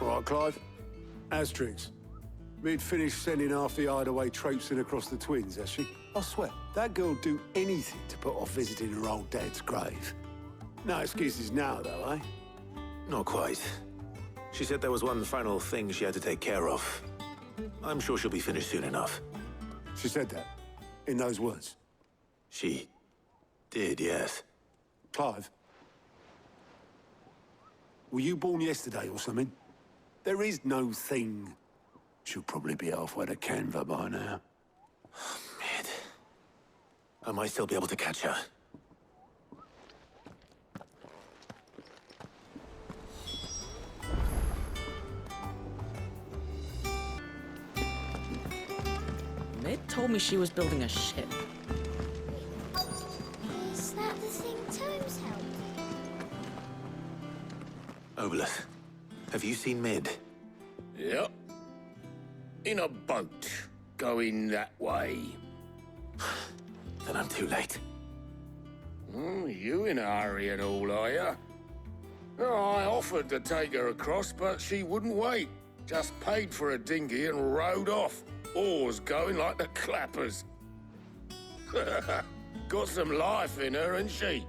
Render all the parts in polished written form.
All right, Clive. Asterix. We'd finished sending half the hideaway traipsing across the twins, has she? I swear, that girl'd do anything to put off visiting her old dad's grave. No excuses now, though, eh? Not quite. She said there was one final thing she had to take care of. I'm sure she'll be finished soon enough. She said that? In those words? She did, yes. Clive? Were you born yesterday or something? There is no thing. She'll probably be halfway to Canva by now. Mid. I might still be able to catch her. Mid told me she was building a ship. Is that the thing Tomes helped? Obolus, have you seen Mid? Yep. In a boat, going that way. Then I'm too late. You in a hurry and all, are you? Oh, I offered to take her across, but she wouldn't wait. Just paid for a dinghy and rowed off. Oars going like the clappers. Got some life in her, ain't she?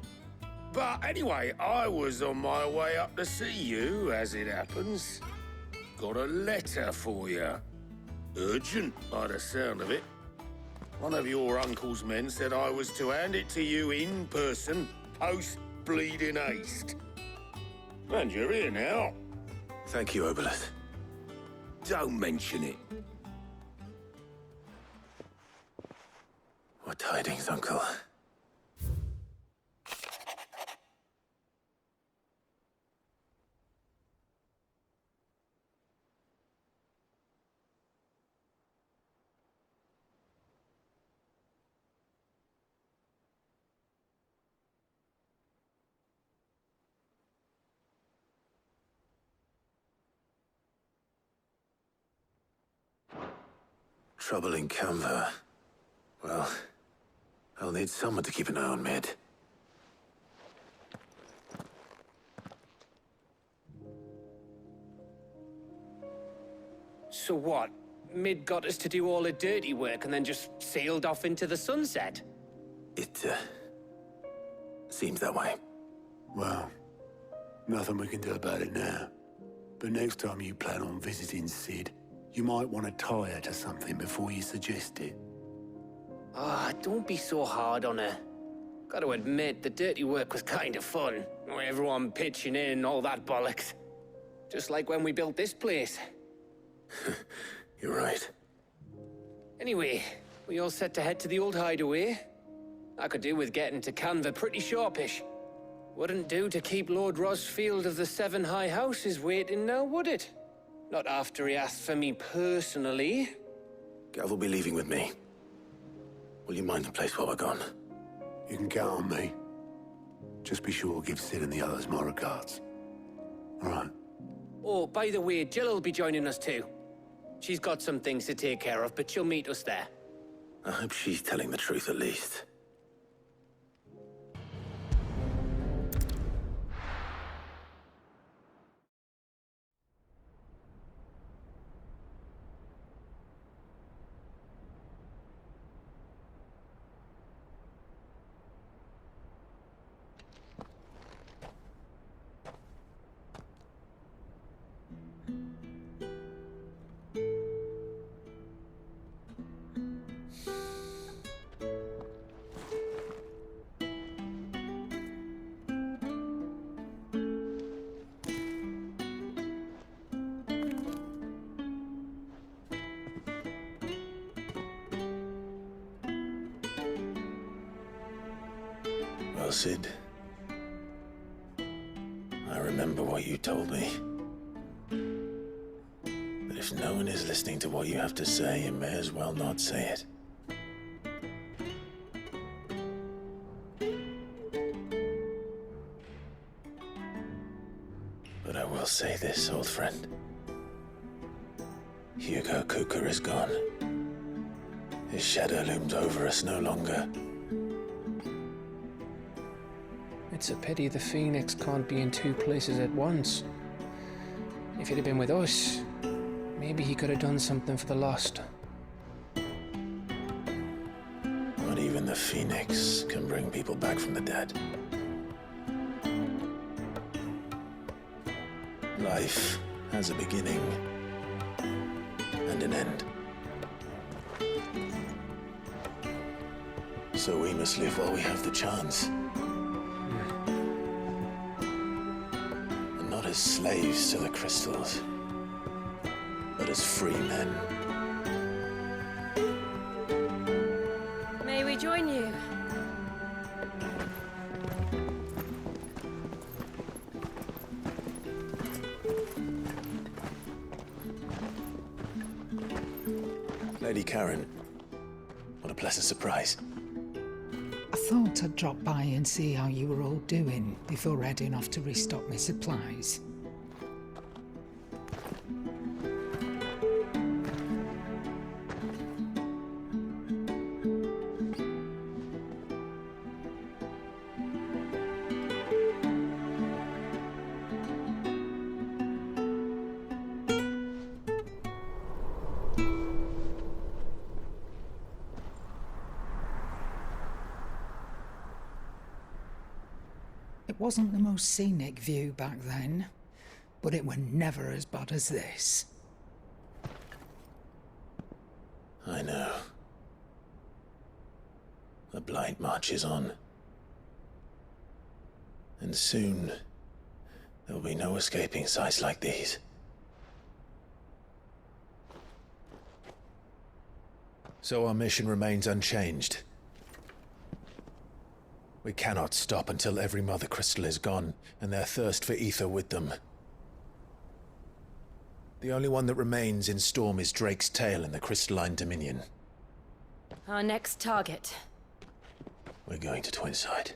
But anyway, I was on my way up to see you, as it happens. Got a letter for you. Urgent, by the sound of it. One of your uncle's men said I was to hand it to you in person, post-bleeding haste. And you're here now. Thank you, Obolus. Don't mention it. What tidings, Uncle? Trouble in Canva. Well, I'll need someone to keep an eye on Mid. So what? Mid got us to do all the dirty work and then just sailed off into the sunset? It, seems that way. Well, nothing we can do about it now. But next time you plan on visiting Sid, you might want to tie her to something before you suggest it. Ah, don't be so hard on her. Got to admit, the dirty work was kind of fun. Everyone pitching in and all that bollocks. Just like when we built this place. You're right. Anyway, we all set to head to the old hideaway. I could do with getting to Canva pretty sharpish. Wouldn't do to keep Lord Rosfield of the Seven High Houses waiting now, would it? Not after he asked for me personally. Gav will be leaving with me. Will you mind the place while we're gone? You can count on me. Just be sure to give Sid and the others my regards. All right? Oh, by the way, Jill will be joining us too. She's got some things to take care of, but she'll meet us there. I hope she's telling the truth at least. Well, Sid, I remember what you told me. That if no one is listening to what you have to say, you may as well not say it. But I will say this, old friend. Hugo Cooker is gone. His shadow looms over us no longer. It's a pity the Phoenix can't be in two places at once. If he'd have been with us, maybe he could have done something for the lost. Not even the Phoenix can bring people back from the dead. Life has a beginning and an end. So we must live while we have the chance. And not as slaves to the crystals, but as free men. May we join you? Lady Karen, what a pleasant surprise. I thought I'd drop by and see how you were all doing before heading off to restock my supplies. It wasn't the most scenic view back then, but it were never as bad as this. I know. The Blight marches on. And soon, there'll be no escaping sights like these. So our mission remains unchanged. We cannot stop until every Mother Crystal is gone, and their thirst for ether with them. The only one that remains in Storm is Drake's tail in the Crystalline Dominion. Our next target. We're going to Twinside.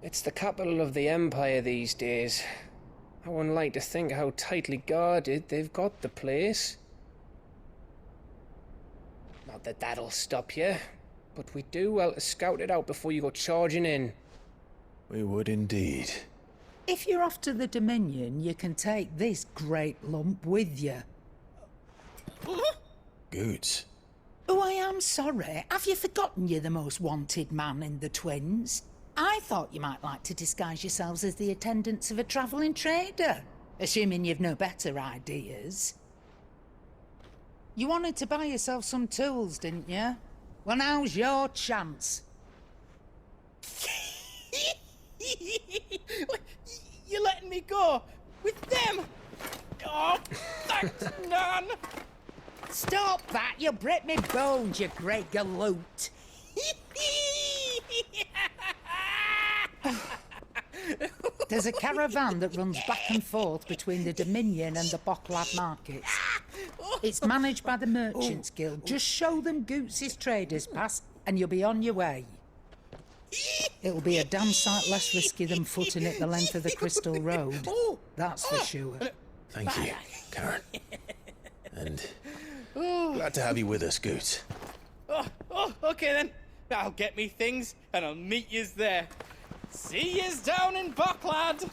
It's the capital of the Empire these days. I wouldn't like to think how tightly guarded they've got the place. Not that that'll stop you, but we do well to scout it out before you go charging in. We would indeed. If you're off to the Dominion, you can take this great lump with you. Goods. Oh, I am sorry. Have you forgotten you're the most wanted man in the Twins? I thought you might like to disguise yourselves as the attendants of a travelling trader, assuming you've no better ideas. You wanted to buy yourself some tools, didn't you? Well, now's your chance. You're letting me go with them? Oh, thanks, Nan. Stop that! You'll break me bones, you great galoot. There's a caravan that runs back and forth between the Dominion and the Bocklad markets. It's managed by the Merchants Guild. Just show them Goots' traders pass and you'll be on your way. It'll be a damn sight less risky than footing it the length of the Crystal Road. That's for sure. Thank you, Karen. And glad to have you with us, Goots. Okay then. I'll get me things and I'll meet yous there. See yous down in Bocklad.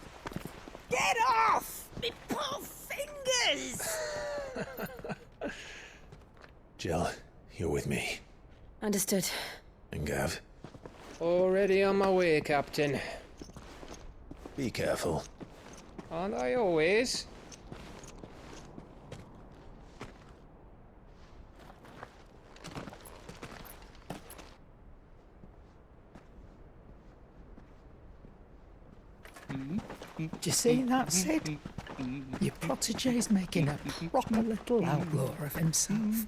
Get off! Me poor fingers! Jill, you're with me. Understood. And Gav, Already on my way, Captain. be careful. Aren't I always? Do you see that, Sid? Your protégé's making a proper little outlaw of himself.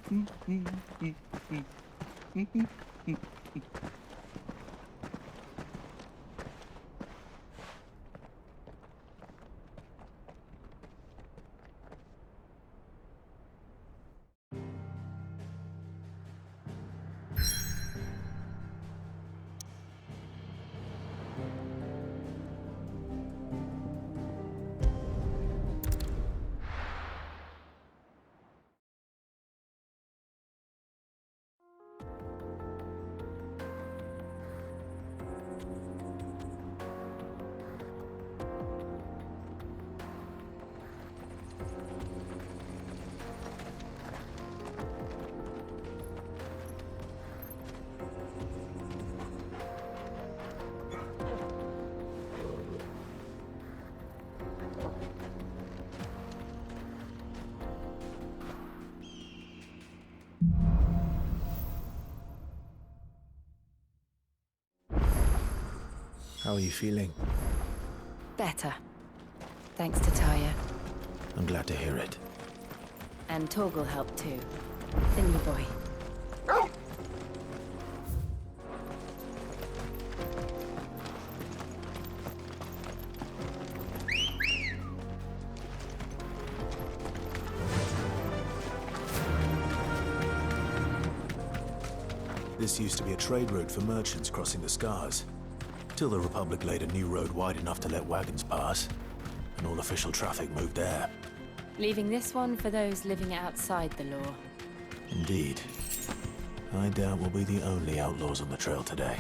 are you feeling? Better. Thanks to Taya. I'm glad to hear it. And Torgal helped too. The new boy. This used to be a trade route for merchants crossing the Scars, till the Republic laid a new road wide enough to let wagons pass, and all official traffic moved there. Leaving this one for those living outside the law. Indeed. I doubt we'll be the only outlaws on the trail today.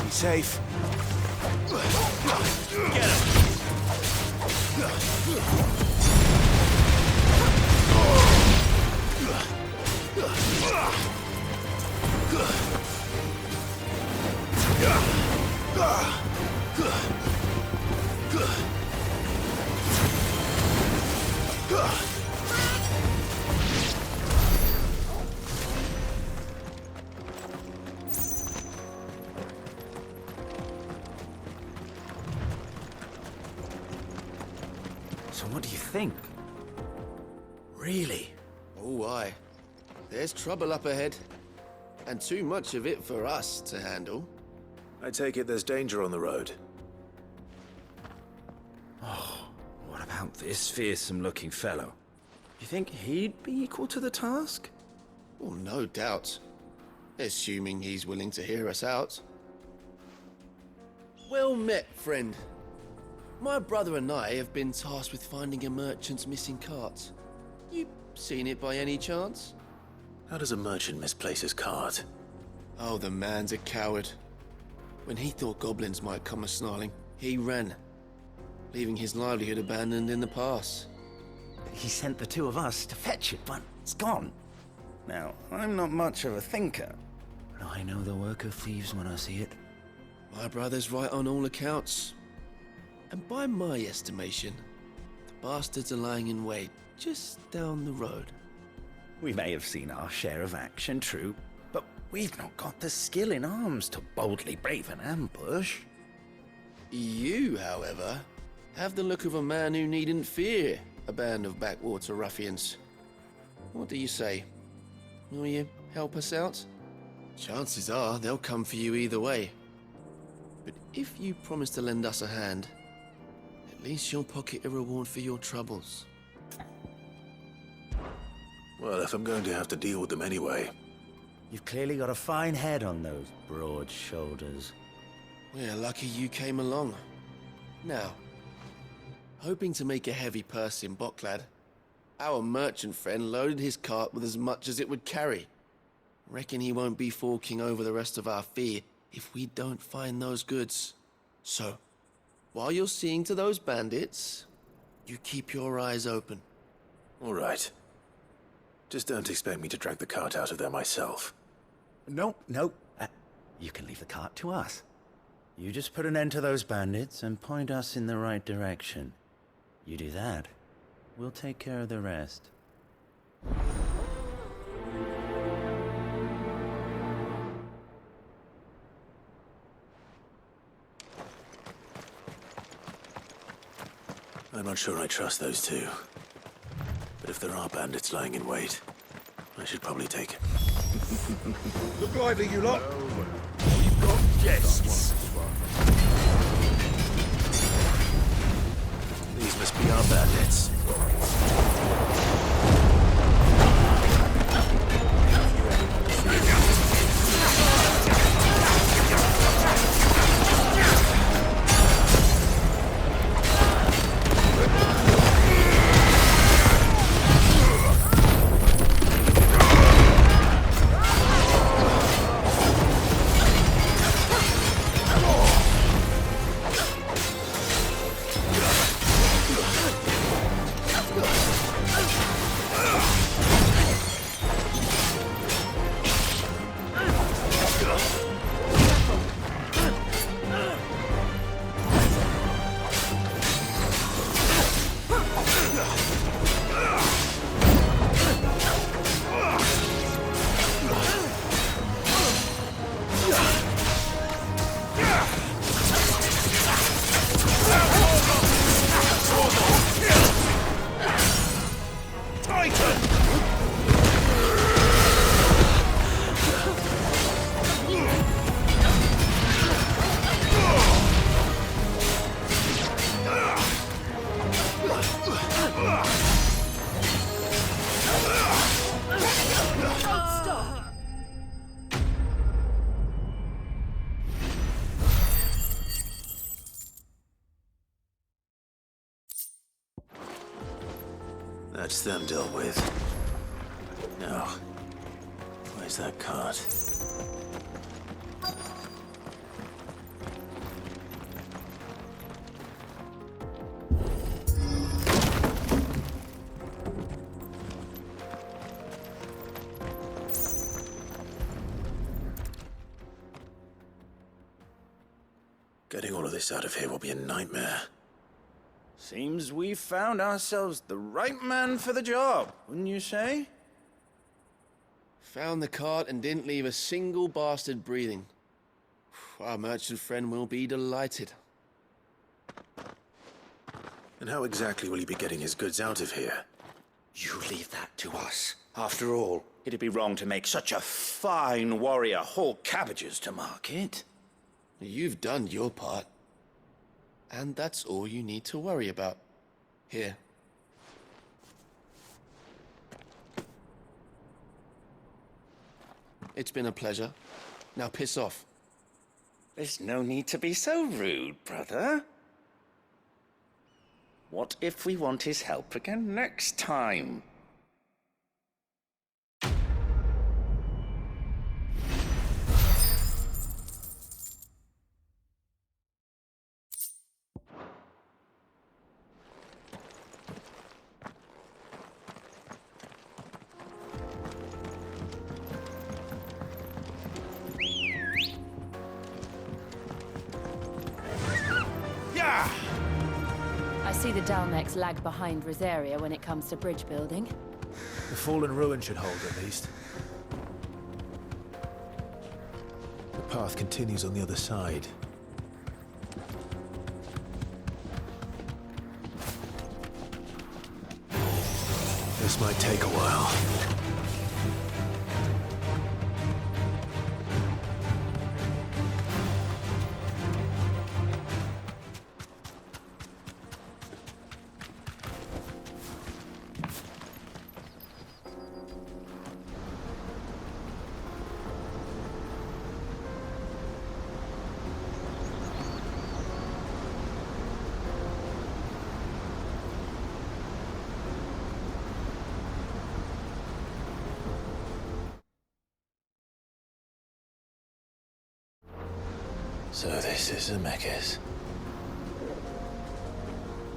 Be safe. Get him! So what do you think? Really? Oh, aye. There's trouble up ahead. And too much of it for us to handle. I take it there's danger on the road. What about this fearsome-looking fellow? You think he'd be equal to the task? Well, no doubt. Assuming he's willing to hear us out. Well met, friend. My brother and I have been tasked with finding a merchant's missing cart. You seen it by any chance? How does a merchant misplace his cart? Oh, the man's a coward. When he thought goblins might come a-snarling, he ran, leaving his livelihood abandoned in the pass. He sent the two of us to fetch it, but it's gone. Now, I'm not much of a thinker, but I know the work of thieves when I see it. My brother's right on all accounts. And by my estimation, the bastards are lying in wait just down the road. We may have seen our share of action, true, but we've not got the skill in arms to boldly brave an ambush. You, however, have the look of a man who needn't fear a band of backwater ruffians. What do you say? Will you help us out? Chances are they'll come for you either way. But if you promise to lend us a hand, at least you'll pocket a reward for your troubles. Well, if I'm going to have to deal with them anyway. You've clearly got a fine head on those broad shoulders. We're lucky you came along. Now, hoping to make a heavy purse in Boklad, our merchant friend loaded his cart with as much as it would carry. Reckon he won't be forking over the rest of our fee if we don't find those goods. So, while you're seeing to those bandits, you keep your eyes open. All right. Just don't expect me to drag the cart out of there myself. Nope. You can leave the cart to us. You just put an end to those bandits and point us in the right direction. You do that, we'll take care of the rest. I'm not sure I trust those two. But if there are bandits lying in wait, I should probably take it. Look lively, you lot. You've got guests. These must be our bandits. That's them dealt with. Now, where's that cart? Getting all of this out of here will be a nightmare. Seems we found ourselves the right man for the job, wouldn't you say? Found the cart and didn't leave a single bastard breathing. Our merchant friend will be delighted. And how exactly will he be getting his goods out of here? You leave that to us. After all, it'd be wrong to make such a fine warrior haul cabbages to market. You've done your part. And that's all you need to worry about. Here. It's been a pleasure. Now piss off. There's no need to be so rude, brother. What if we want his help again next time? I see the Dalmex lag behind Rosaria when it comes to bridge building. The fallen ruin should hold, at least. The path continues on the other side. This might take a while. So this is Zemeckis.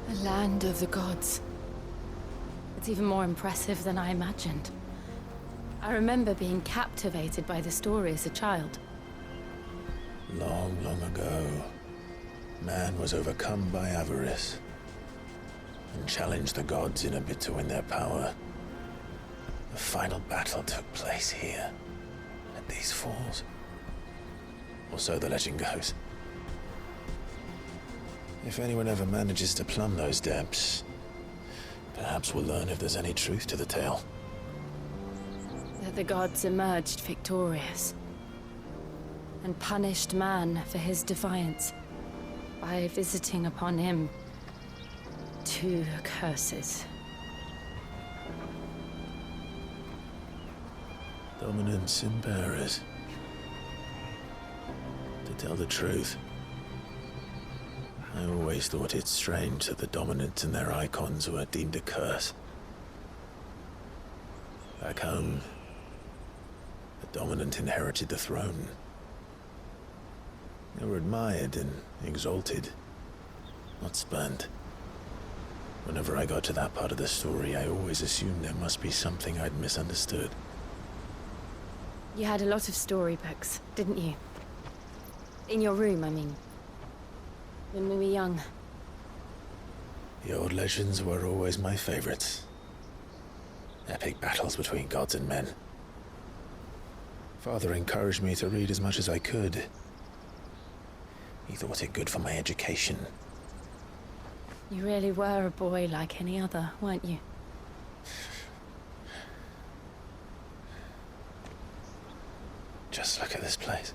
The land of the gods. It's even more impressive than I imagined. I remember being captivated by the story as a child. Long, long ago, man was overcome by avarice and challenged the gods in a bid to win their power. The final battle took place here, at these falls. Or so the legend goes. If anyone ever manages to plumb those depths, perhaps we'll learn if there's any truth to the tale. That the gods emerged victorious and punished man for his defiance by visiting upon him 2 curses. Dominance and bearers. To tell the truth, I always thought it strange that the dominant and their icons were deemed a curse. Back home, the dominant inherited the throne. They were admired and exalted, not spurned. Whenever I got to that part of the story, I always assumed there must be something I'd misunderstood. You had a lot of storybooks, didn't you? In your room, I mean. When we were young. The old legends were always my favorites. Epic battles between gods and men. Father encouraged me to read as much as I could. He thought it good for my education. You really were a boy like any other, weren't you? Just look at this place.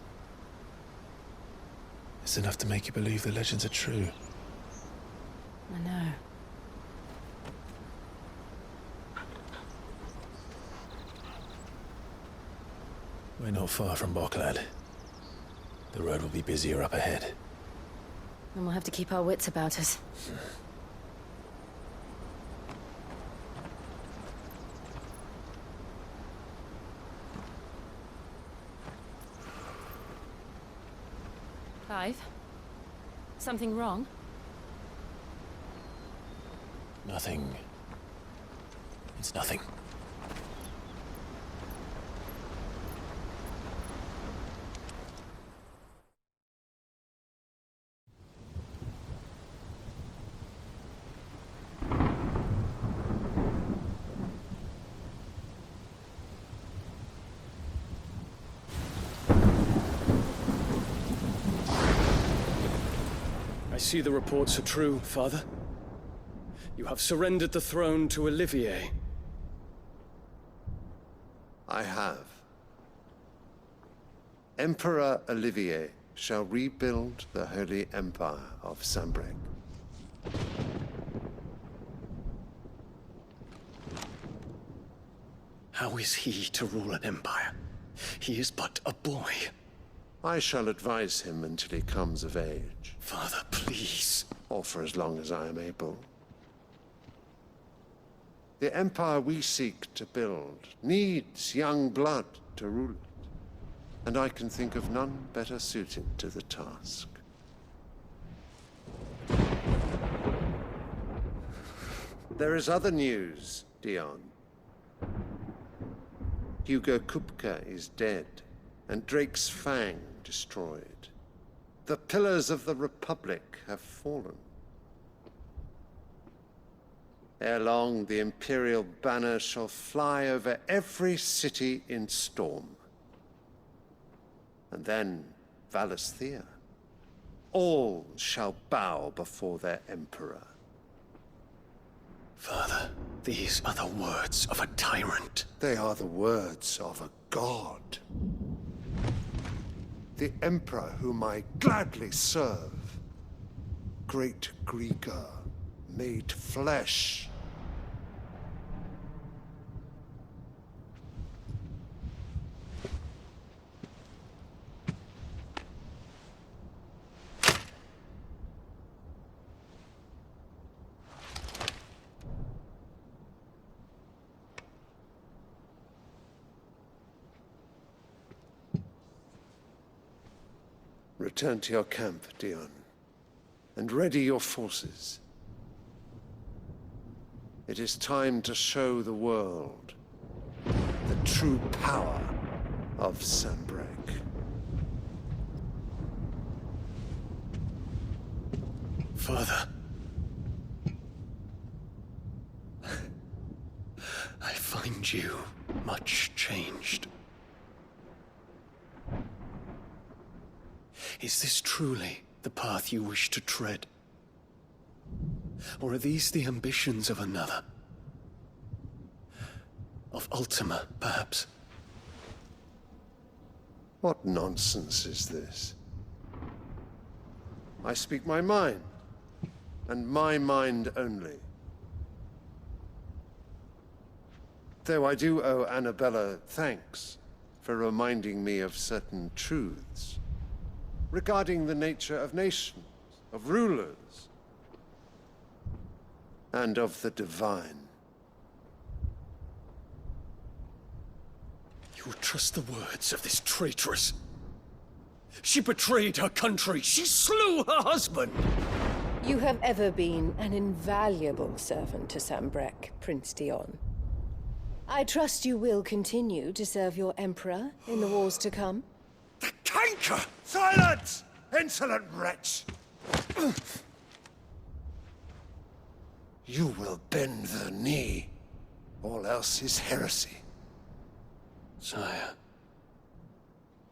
It's enough to make you believe the legends are true. I know. We're not far from Boklad. The road will be busier up ahead. And we'll have to keep our wits about us. Clive? Something wrong? Nothing. It's nothing. I see the reports are true, Father. You have surrendered the throne to Olivier. I have. Emperor Olivier shall rebuild the Holy Empire of Sambrec. How is he to rule an empire? He is but a boy. I shall advise him until he comes of age. Father, please. Or for as long as I am able. The empire we seek to build needs young blood to rule it, and I can think of none better suited to the task. There is other news, Dion. Hugo Kupka is dead, and Drake's Fang destroyed. The pillars of the Republic have fallen. Ere long, the Imperial banner shall fly over every city in Storm. And then, Valisthea. All shall bow before their Emperor. Father, these are the words of a tyrant. They are the words of a god. The Emperor whom I gladly serve. Great Grieger, made flesh. Return to your camp, Dion, and ready your forces. It is time to show the world the true power of Sambrec. Father. I find you much changed. Is this truly the path you wish to tread? Or are these the ambitions of another? Of Ultima, perhaps? What nonsense is this? I speak my mind, and my mind only. Though I do owe Annabella thanks for reminding me of certain truths regarding the nature of nations, of rulers, and of the divine. You would trust the words of this traitress? She betrayed her country. She slew her husband. You have ever been an invaluable servant to Sambrec, Prince Dion. I trust you will continue to serve your Emperor in the wars to come. The canker! Silence! Insolent wretch! You will bend the knee. All else is heresy. Sire,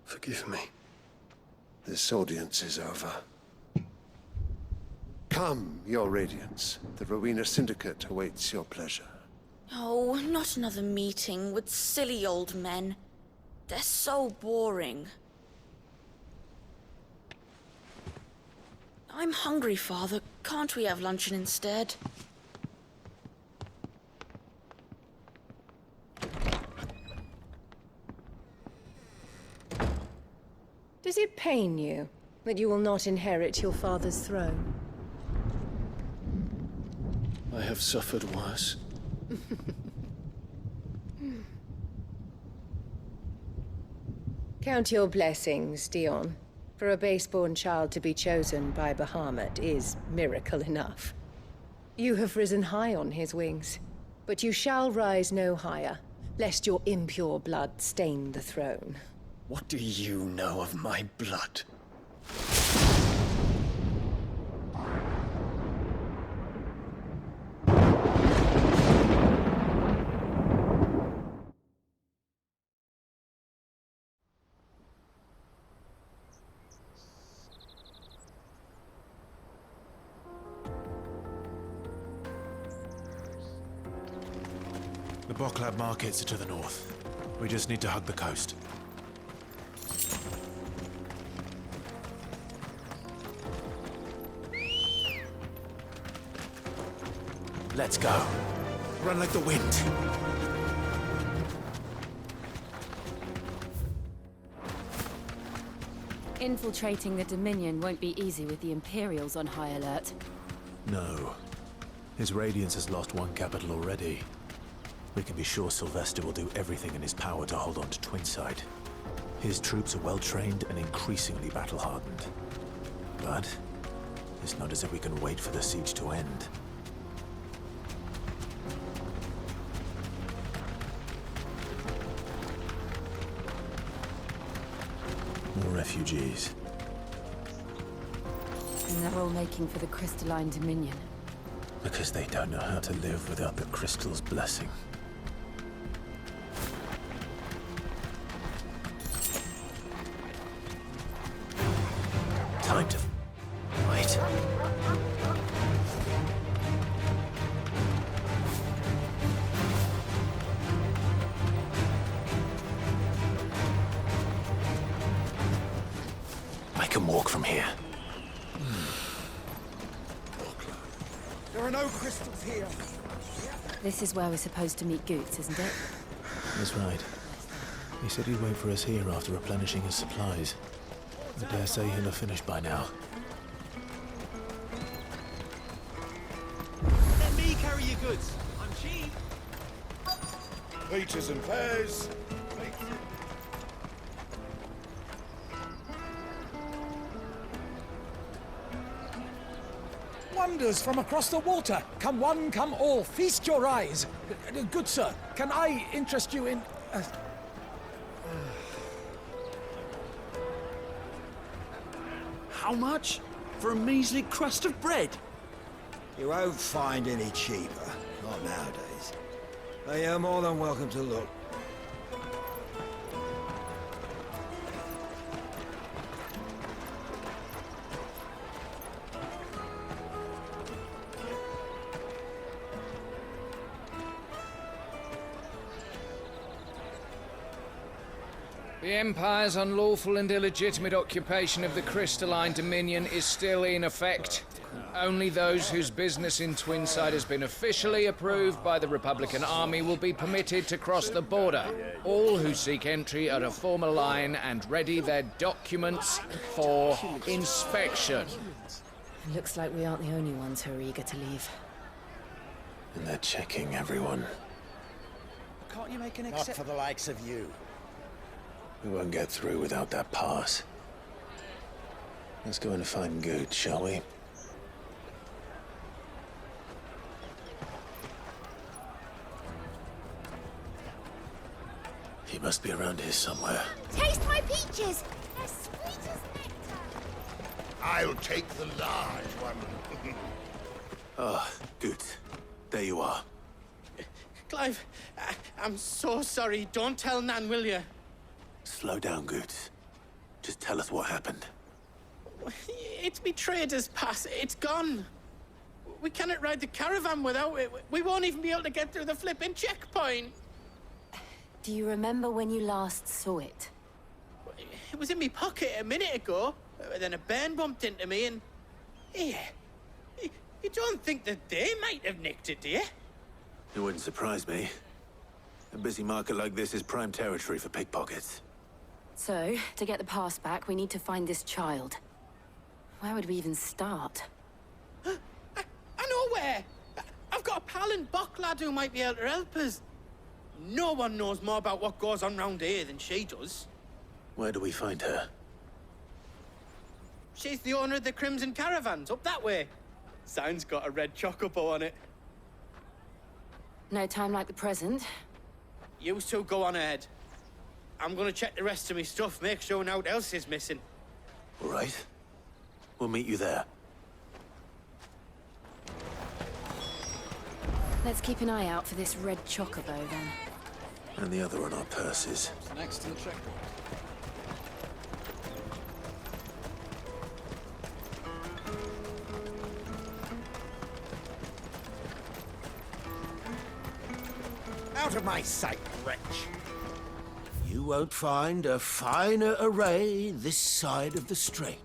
forgive me. This audience is over. Come, your Radiance. The Rowena Syndicate awaits your pleasure. Oh, not another meeting with silly old men. They're so boring. I'm hungry, Father. Can't we have luncheon instead? Does it pain you that you will not inherit your father's throne? I have suffered worse. Count your blessings, Dion. For a base-born child to be chosen by Bahamut is miracle enough. You have risen high on his wings, but you shall rise no higher, lest your impure blood stain the throne. What do you know of my blood? The Boklab markets are to the north. We just need to hug the coast. Let's go. Run like the wind. Infiltrating the Dominion won't be easy with the Imperials on high alert. No. His Radiance has lost one capital already. We can be sure Sylvester will do everything in his power to hold on to Twinside. His troops are well-trained and increasingly battle-hardened. But it's not as if we can wait for the siege to end. More refugees. And they're all making for the Crystalline Dominion. Because they don't know how to live without the Crystal's blessing. Time to fight. I can walk from here. There are no crystals here. This is where we're supposed to meet Goots, isn't it? That's right. He said he'd wait for us here after replenishing his supplies. I dare say he'll have finished by now. Let me carry your goods. I'm cheap. Peaches and pears. Wonders from across the water. Come one, come all. Feast your eyes. Good sir, can I interest you in... How much? For a measly crust of bread? You won't find any cheaper. Not nowadays. But you're more than welcome to look. The Empire's unlawful and illegitimate occupation of the Crystalline Dominion is still in effect. Only those whose business in Twinside has been officially approved by the Republican Army will be permitted to cross the border. All who seek entry are to form a line and ready their documents for inspection. Looks like we aren't the only ones who are eager to leave. And they're checking everyone. Can't you make an Not for the likes of you. We won't get through without that pass. Let's go and find Good, shall we? He must be around here somewhere. Taste my peaches! They're sweet as nectar! I'll take the large one. Ah, Good. There you are. Clive, I'm so sorry. Don't tell Nan, will you? Slow down, Good. Just tell us what happened. It's me trader's pass. It's gone. We cannot ride the caravan without it. We won't even be able to get through the flipping checkpoint. Do you remember when you last saw it? It was in my pocket a minute ago. Then a bairn bumped into me and... Here. You don't think that they might have nicked it, do you? It wouldn't surprise me. A busy market like this is prime territory for pickpockets. So, to get the pass back, we need to find this child. Where would we even start? I know where! I've got a pal in Boklad who might be able to help us. No one knows more about what goes on round here than she does. Where do we find her? She's the owner of the Crimson Caravans, up that way. Sign's got a red chocobo on it. No time like the present. You two go on ahead. I'm gonna check the rest of my stuff, make sure naught else is missing. All right. We'll meet you there. Let's keep an eye out for this red chocobo, then. And the other on our purses. Next to the checkpoint. Out of my sight, wretch. You won't find a finer array this side of the strait.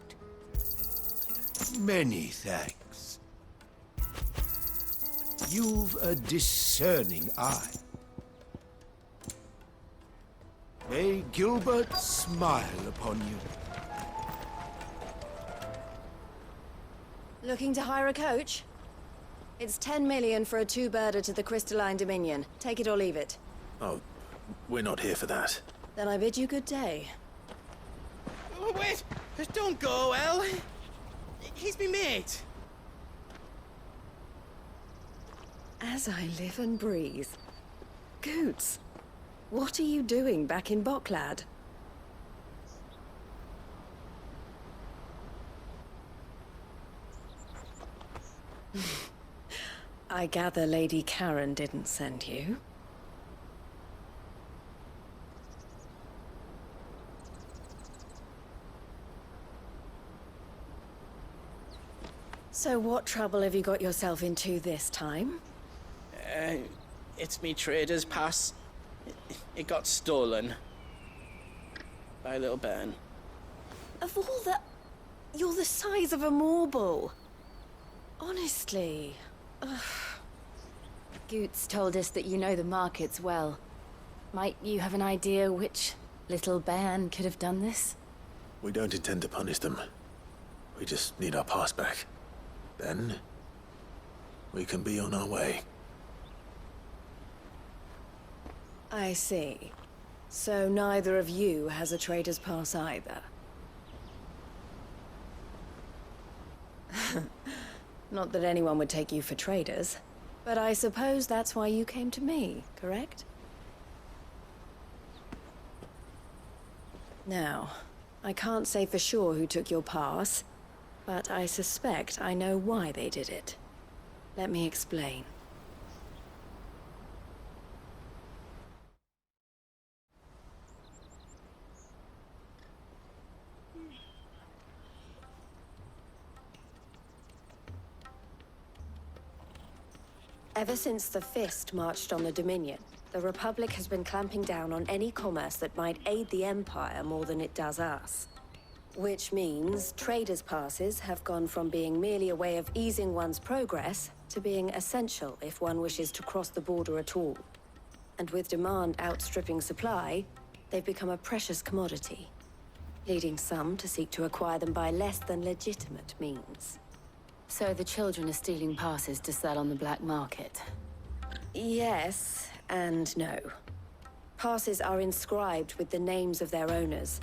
Many thanks. You've a discerning eye. May Gilbert smile upon you. Looking to hire a coach? It's 10 million for a two-birder to the Crystalline Dominion. Take it or leave it. Oh, we're not here for that. Then I bid you good day. Oh, wait! Don't go, El. He's me mate. As I live and breathe. Goots, what are you doing back in Bocklad? I gather Lady Karen didn't send you. So what trouble have you got yourself into this time? It's me trader's pass. It got stolen. By a little bairn. Of all the... You're the size of a marble. Honestly. Ugh. Goots told us that you know the markets well. Might you have an idea which little bairn could have done this? We don't intend to punish them. We just need our pass back. Then, we can be on our way. I see. So neither of you has a trader's pass either. Not that anyone would take you for traders, but I suppose that's why you came to me, correct? Now, I can't say for sure who took your pass, but I suspect I know why they did it. Let me explain. Ever since the Fist marched on the Dominion, the Republic has been clamping down on any commerce that might aid the Empire more than it does us. Which means traders' passes have gone from being merely a way of easing one's progress to being essential if one wishes to cross the border at all. And with demand outstripping supply, they've become a precious commodity, leading some to seek to acquire them by less than legitimate means. So the children are stealing passes to sell on the black market? Yes, and no. Passes are inscribed with the names of their owners,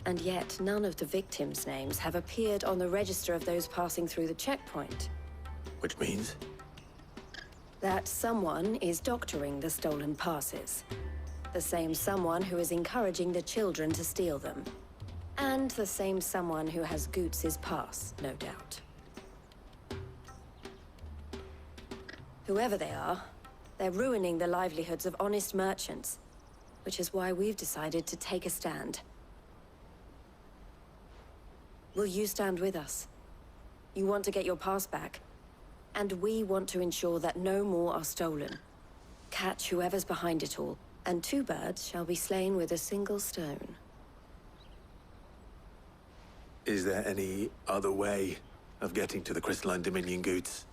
and yet none of the victims' names have appeared on the register of those passing through the checkpoint. Which means? That someone is doctoring the stolen passes. The same someone who is encouraging the children to steal them. And the same someone who has Goots' pass, no doubt. Whoever they are, they're ruining the livelihoods of honest merchants, which is why we've decided to take a stand. Will you stand with us? You want to get your pass back, and we want to ensure that no more are stolen. Catch whoever's behind it all, and two birds shall be slain with a single stone. Is there any other way of getting to the Crystalline Dominion, Goots?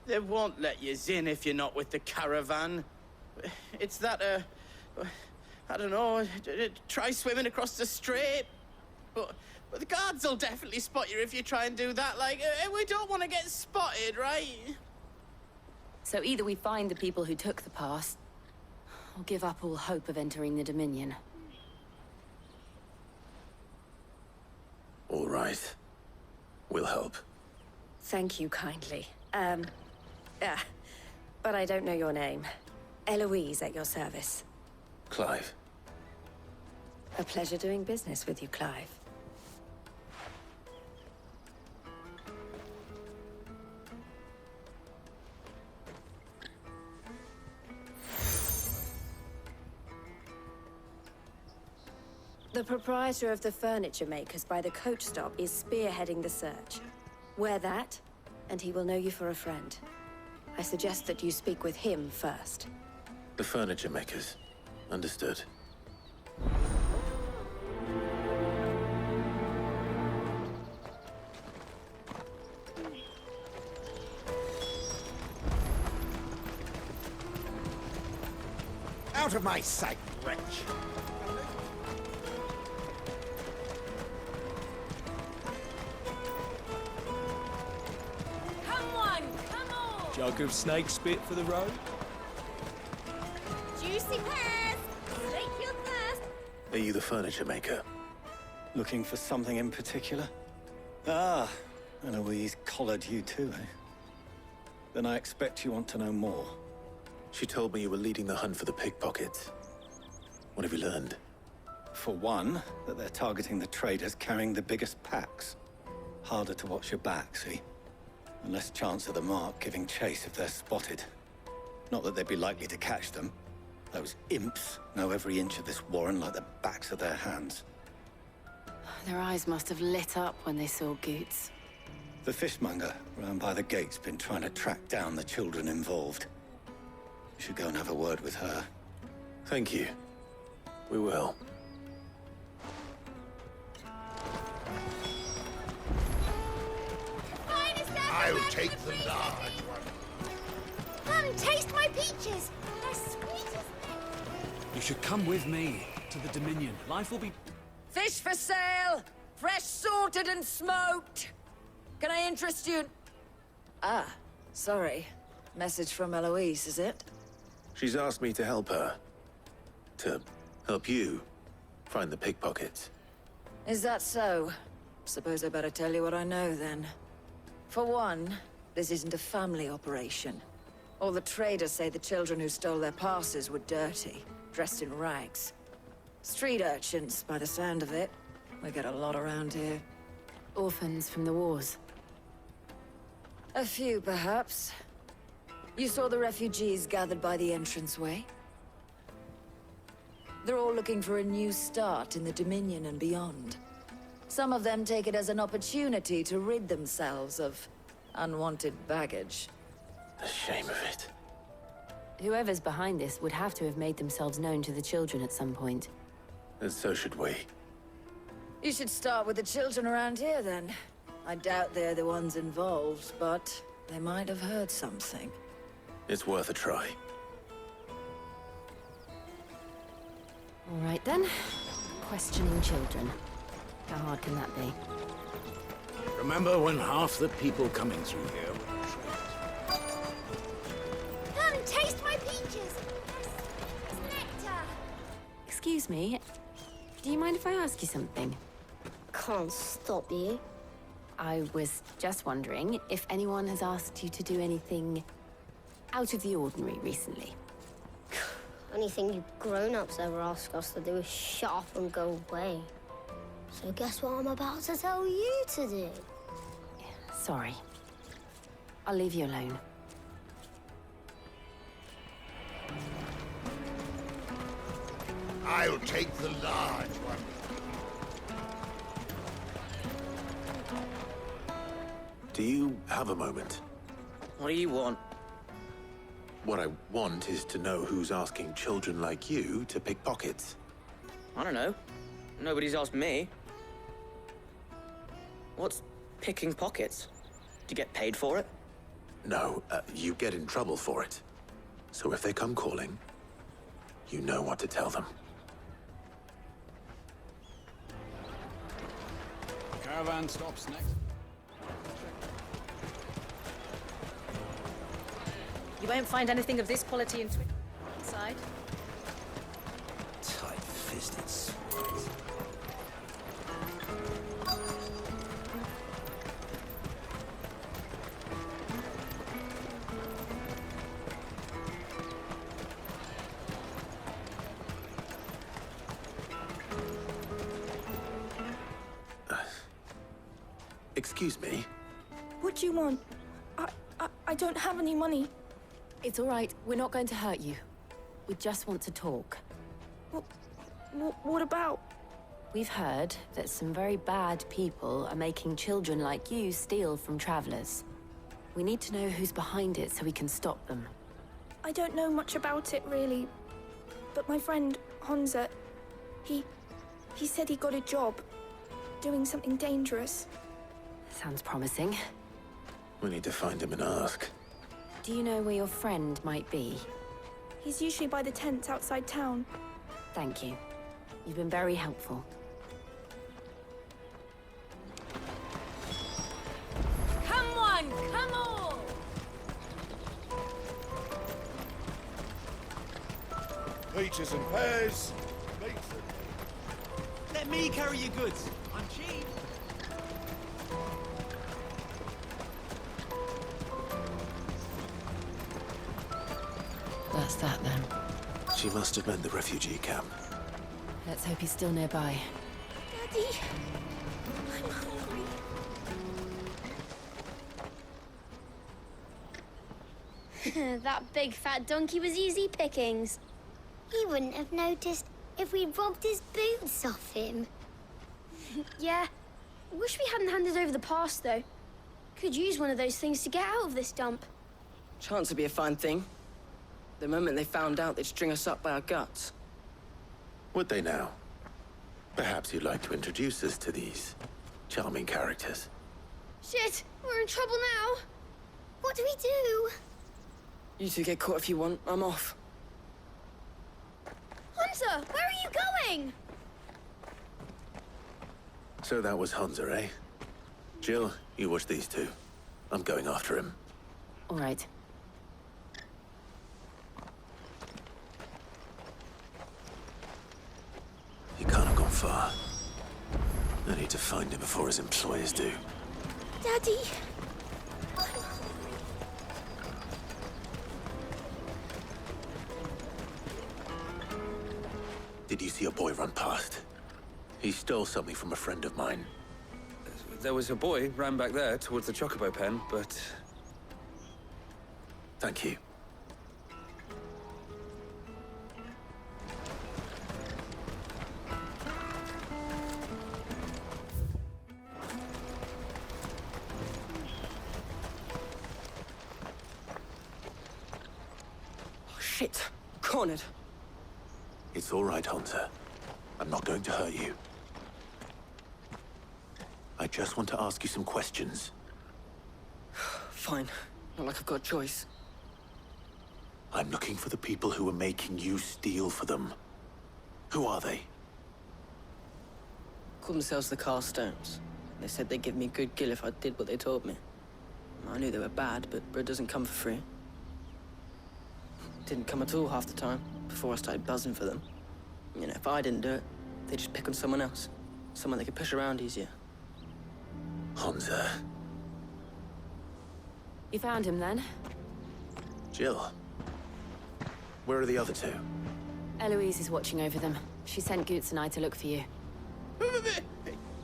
They won't let you in if you're not with the caravan. It's that, I don't know, try swimming across the strait. But the guards will definitely spot you if you try and do that. Like, we don't want to get spotted, right? So either we find the people who took the pass, or give up all hope of entering the Dominion. All right. We'll help. Thank you kindly. But I don't know your name. Eloise at your service. Clive. A pleasure doing business with you, Clive. The proprietor of the furniture makers by the coach stop is spearheading the search. Wear that, and he will know you for a friend. I suggest that you speak with him first. The furniture makers. Understood. Out of my sight, wretch! Come on, come on! Jug of snake spit for the road? Juicy pears! Slake your thirst! Are you the furniture maker? Looking for something in particular? Ah, Eloise collared you too, eh? Then I expect you want to know more. She told me you were leading the hunt for the pickpockets. What have you learned? For one, that they're targeting the traders carrying the biggest packs. Harder to watch your back, see? And less chance of the mark giving chase if they're spotted. Not that they'd be likely to catch them. Those imps know every inch of this warren like the backs of their hands. Their eyes must have lit up when they saw Goots. The fishmonger round by the gate's been trying to track down the children involved. You should go and have a word with her. Thank you. We will. I'll take the large one. Come, taste my peaches! They're sweet as... You should come with me to the Dominion. Life will be... Fish for sale! Fresh sorted and smoked! Can I interest you? Ah, sorry. Message from Eloise, is it? She's asked me to help her. To help you find the pickpockets. Is that so? Suppose I better tell you what I know, then. For one, this isn't a family operation. All the traders say the children who stole their passes were dirty, dressed in rags. Street urchins, by the sound of it. We get a lot around here. Orphans from the wars. A few, perhaps. You saw the refugees gathered by the entranceway? They're all looking for a new start in the Dominion and beyond. Some of them take it as an opportunity to rid themselves of unwanted baggage. The shame of it. Whoever's behind this would have to have made themselves known to the children at some point. And so should we. You should start with the children around here, then. I doubt they're the ones involved, but they might have heard something. It's worth a try. All right, then. Questioning children. How hard can that be? Remember when half the people coming through here were Come, taste my peaches! It's nectar! Excuse me. Do you mind if I ask you something? Can't stop you. I was just wondering if anyone has asked you to do anything out of the ordinary recently. Anything you grown-ups ever ask us to do is shut up and go away. So guess what I'm about to tell you to do? Sorry. I'll leave you alone. I'll take the large one. Do you have a moment? What do you want? What I want is to know who's asking children like you to pick pockets. I don't know. Nobody's asked me. What's picking pockets? Do you get paid for it? No, you get in trouble for it. So if they come calling, you know what to tell them. Caravan stops next. You won't find anything of this quality inside. Tight-fisted sweats. Excuse me? What do you want? I don't have any money. It's all right. We're not going to hurt you. We just want to talk. What about? We've heard that some very bad people are making children like you steal from travelers. We need to know who's behind it so we can stop them. I don't know much about it, really. But my friend, Honza, he said he got a job doing something dangerous. Sounds promising. We need to find him and ask. Do you know where your friend might be? He's usually by the tents outside town. Thank you. You've been very helpful. Come on, come on! Peaches and pears. Let me carry your goods. I'm cheap. That's that then. She must have meant the refugee camp. Let's hope he's still nearby. Daddy, I'm hungry. That big fat donkey was easy pickings. He wouldn't have noticed if we'd robbed his boots off him. Yeah. Wish we hadn't handed over the pass, though. Could use one of those things to get out of this dump. Chance would be a fine thing. The moment they found out, they'd string us up by our guts. Would they now? Perhaps you'd like to introduce us to these charming characters. Shit, we're in trouble now. What do we do? You two get caught if you want. I'm off. Hunter, where are you going? So that was Hunter, eh? Jill, you watch these two. I'm going after him. All right. He can't have gone far. I need to find him before his employers do. Daddy. Did you see a boy run past? He stole something from a friend of mine. There was a boy ran back there towards the chocobo pen, but... Thank you. Oh, shit. Cornered. It's all right, Hunter. I'm not going to hurt you. I just want to ask you some questions. Fine. Not like I've got a choice. I'm looking for the people who are making you steal for them. Who are they? Called themselves the Carstones. They said they'd give me good gill if I did what they told me. I knew they were bad, but bread doesn't come for free. Didn't come at all half the time, before I started buzzing for them. You know, if I didn't do it, they'd just pick on someone else. Someone they could push around easier. Hunter. You found him then? Jill. Where are the other two? Eloise is watching over them. She sent Goots and I to look for you.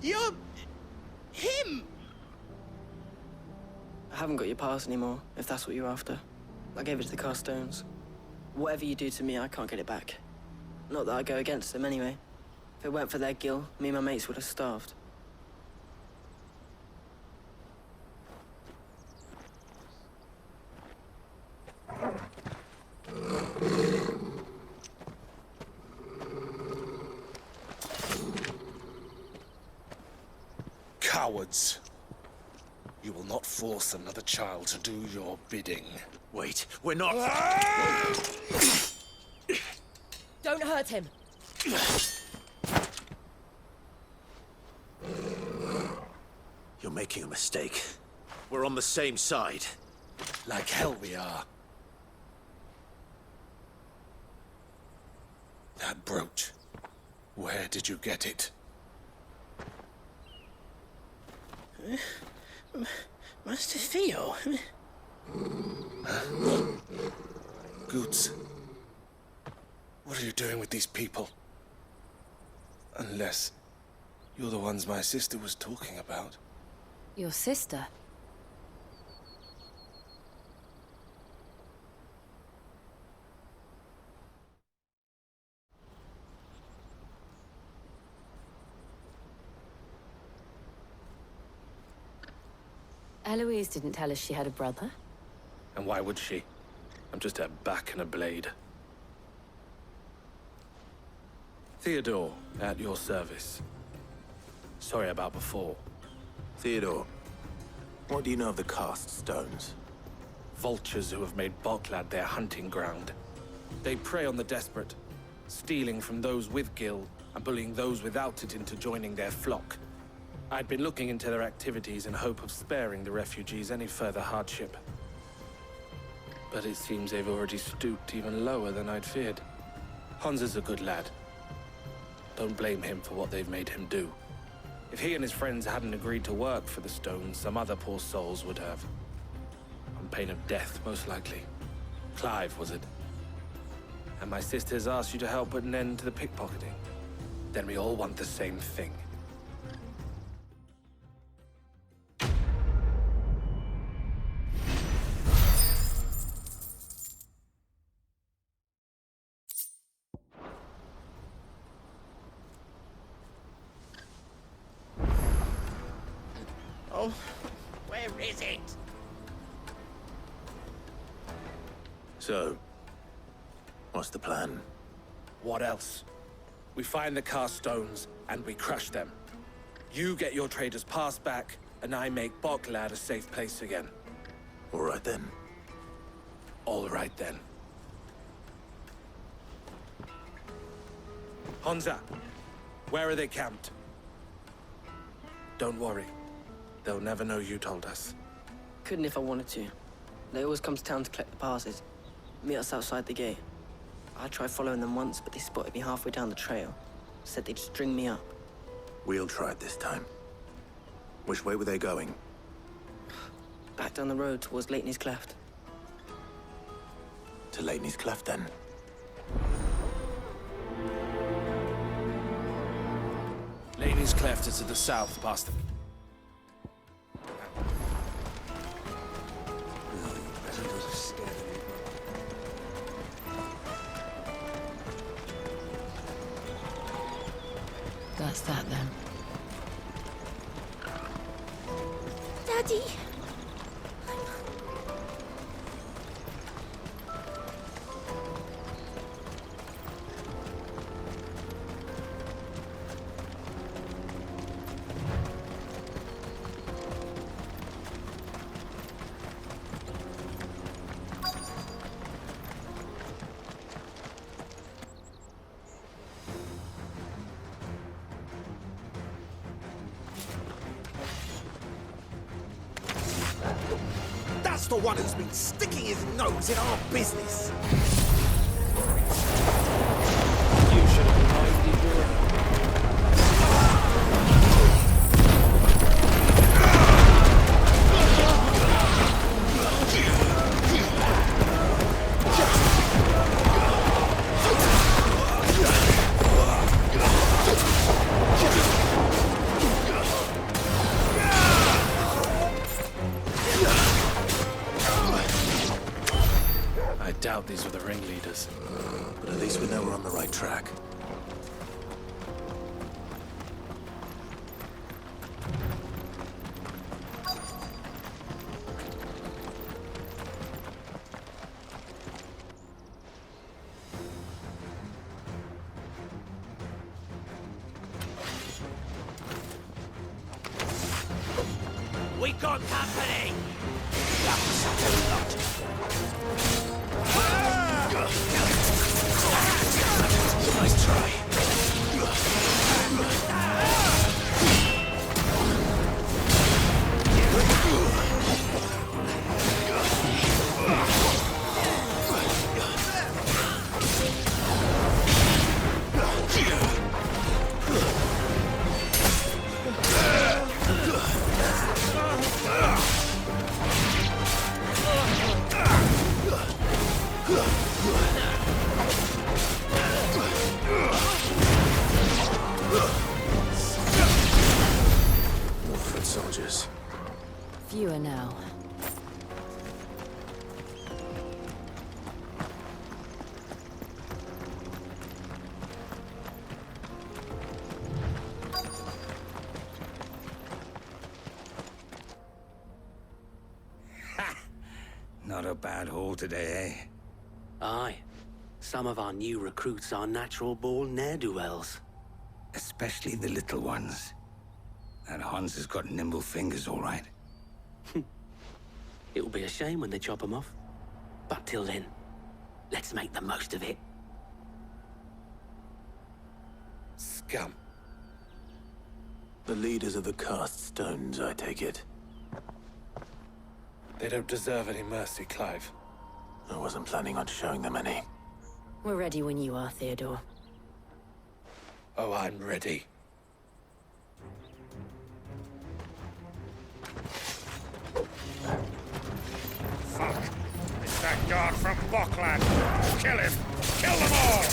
You're... him! I haven't got your pass anymore, if that's what you're after. I gave it to the Carstones. Whatever you do to me, I can't get it back. Not that I go against them anyway. If it weren't for their gill, me and my mates would have starved. Cowards. You will not force another child to do your bidding. Wait, we're not... Don't hurt him. You're making a mistake. We're on the same side. Like hell we are. That brooch. Where did you get it? Master Theo? Goots. What are you doing with these people? Unless you're the ones my sister was talking about. Your sister? Eloise didn't tell us she had a brother. And why would she? I'm just her back and a blade. Theodore, at your service. Sorry about before. Theodore, what do you know of the cast stones? Vultures who have made Boklad their hunting ground. They prey on the desperate, stealing from those with gil and bullying those without it into joining their flock. I'd been looking into their activities in hope of sparing the refugees any further hardship. But it seems they've already stooped even lower than I'd feared. Hans is a good lad. Don't blame him for what they've made him do. If he and his friends hadn't agreed to work for the stones, some other poor souls would have. On pain of death, most likely. Clive, was it? And my sisters asked you to help put an end to the pickpocketing. Then we all want the same thing. Oh, where is it? So, what's the plan? What else? We find the cast stones, and we crush them. You get your traders' pass back, and I make Boklad a safe place again. All right then. All right then. Honza, where are they camped? Don't worry. They'll never know you told us. Couldn't if I wanted to. They always come to town to collect the passes. Meet us outside the gate. I tried following them once, but they spotted me halfway down the trail. Said they'd string me up. We'll try it this time. Which way were they going? Back down the road towards Laetny's Cleft. To Laetny's Cleft, then? Laetny's Cleft is to the south, past them. That's that then. Daddy! That's the one who's been sticking his nose in our business. You should have reminded your... I doubt these were the ringleaders. But at least we know we're on the right track. We got company! Nice try. fewer now. Not a bad haul today, eh? Aye. Some of our new recruits are natural-born ne'er-do-wells. Especially the little ones. That Hans has got nimble fingers, all right. It'll be a shame when they chop them off. But till then, let's make the most of it. Scum. The leaders of the cast stones, I take it. They don't deserve any mercy, Clive. I wasn't planning on showing them any. We're ready when you are, Theodore. Oh, I'm ready. Fuck! It's that guard from Bokland! Kill him! Kill them all!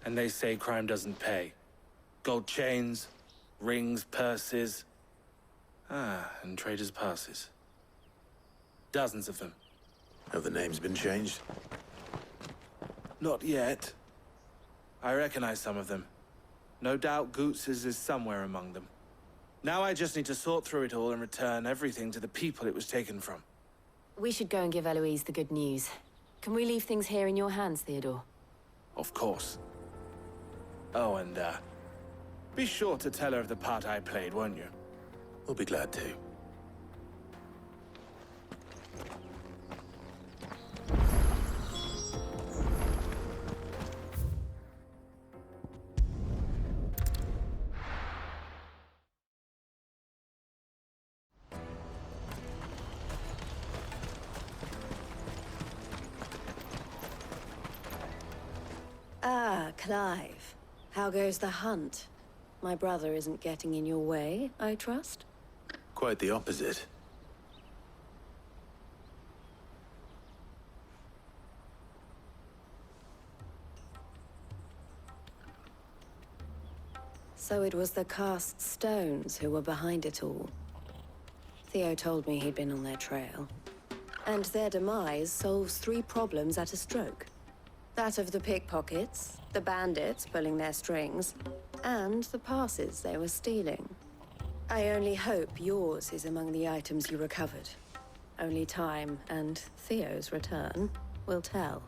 And they say crime doesn't pay. Gold chains, rings, purses. And traders' passes. Dozens of them. Have the names been changed? Not yet. I recognize some of them. No doubt Goots's is somewhere among them. Now I just need to sort through it all and return everything to the people it was taken from. We should go and give Eloise the good news. Can we leave things here in your hands, Theodore? Of course. Oh, and, be sure to tell her of the part I played, won't you? We'll be glad to. Ah, Clive. How goes the hunt? My brother isn't getting in your way, I trust? Quite the opposite. So it was the cast stones who were behind it all. Theo told me he'd been on their trail. And their demise solves 3 problems at a stroke. That of the pickpockets, the bandits pulling their strings, and the passes they were stealing. I only hope yours is among the items you recovered. Only time and Theo's return will tell.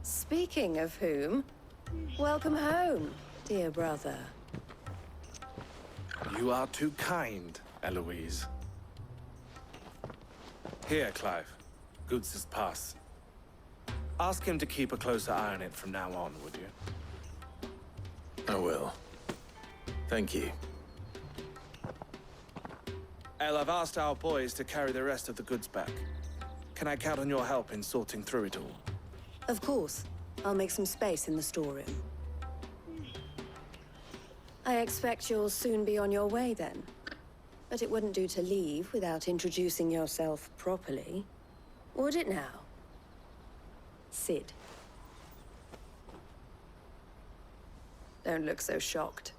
Speaking of whom, welcome home, dear brother. You are too kind, Eloise. Here, Clive. Goods' pass. Ask him to keep a closer eye on it from now on, would you? I will. Thank you. El, I've asked our boys to carry the rest of the goods back. Can I count on your help in sorting through it all? Of course. I'll make some space in the storeroom. I expect you'll soon be on your way then. But it wouldn't do to leave without introducing yourself properly. Would it now? Sid. Don't look so shocked.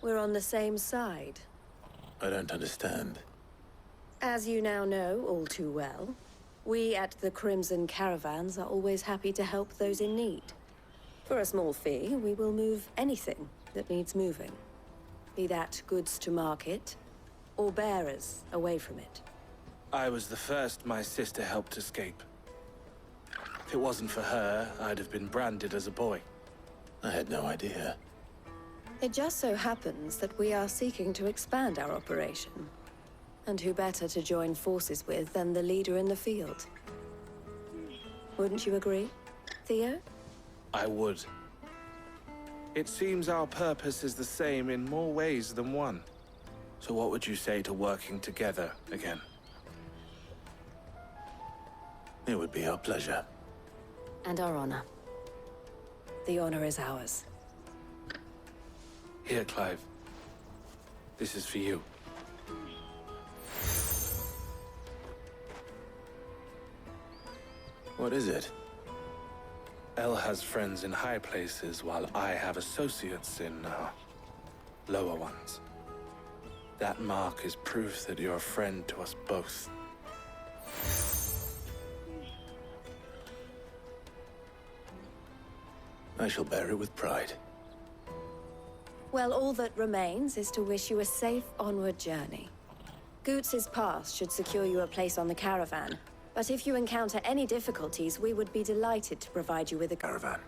We're on the same side. I don't understand. As you now know all too well, we at the Crimson Caravans are always happy to help those in need. For a small fee, we will move anything that needs moving. Be that goods to market, or bearers away from it. I was the first my sister helped escape. If it wasn't for her, I'd have been branded as a boy. I had no idea. It just so happens that we are seeking to expand our operation. And who better to join forces with than the leader in the field? Wouldn't you agree, Theo? I would. It seems our purpose is the same in more ways than one. So what would you say to working together again? It would be our pleasure. And our honor. The honor is ours. Here, Clive. This is for you. What is it? El has friends in high places, while I have associates in, lower ones. That mark is proof that you're a friend to us both. I shall bear it with pride. Well, all that remains is to wish you a safe onward journey. Goots' pass should secure you a place on the caravan. But if you encounter any difficulties, we would be delighted to provide you with a caravan.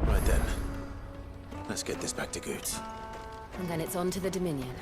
Right then. Let's get this back to Goots. And then it's on to the Dominion.